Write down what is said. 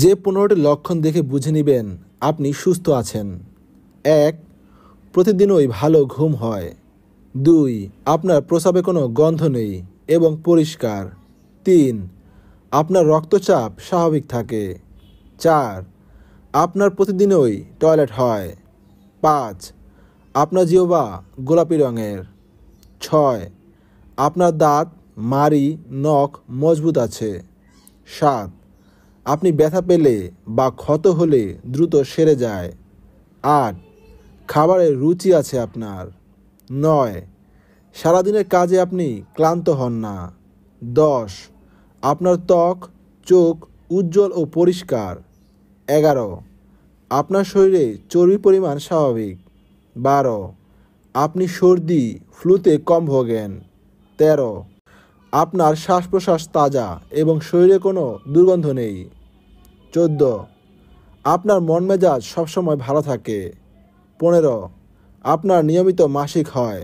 যে 15টি লক্ষণ দেখে বুঝে নেবেন আপনি সুস্থ আছেন। 1. প্রতিদিনই ভালো ঘুম হয়। 2. আপনার প্রস্রাবে কোনো গন্ধ নেই এবং পরিষ্কার। 3. আপনার রক্তচাপ স্বাভাবিক থাকে। 4. আপনার প্রতিদিনই টয়লেট হয়। 5. আপনার জিহ্বা গোলাপি রঙের। 6. আপনার দাঁত, মাড়ি, নখ মজবুত আছে। 7. আপনি ব্যথা পেলে বা ক্ষত হলে দ্রুত সেরে যায়। 8. খাবারের রুচি আছে আপনার। 9. সারাদিনের কাজে আপনি ক্লান্ত হন না। 10. আপনার ত্বক, চোখ উজ্জ্বল ও পরিষ্কার। 11. আপনার শরীরে চর্বির পরিমাণ স্বাভাবিক। 12. আপনি সর্দি, ফ্লুতে কম ভোগেন। 13. আপনার শ্বাস প্রশ্বাস তাজা এবং শরীরে কোনো দুর্গন্ধ নেই। 14. আপনার মন মেজাজ সবসময় ভালো থাকে। 15. আপনার নিয়মিত মাসিক হয়।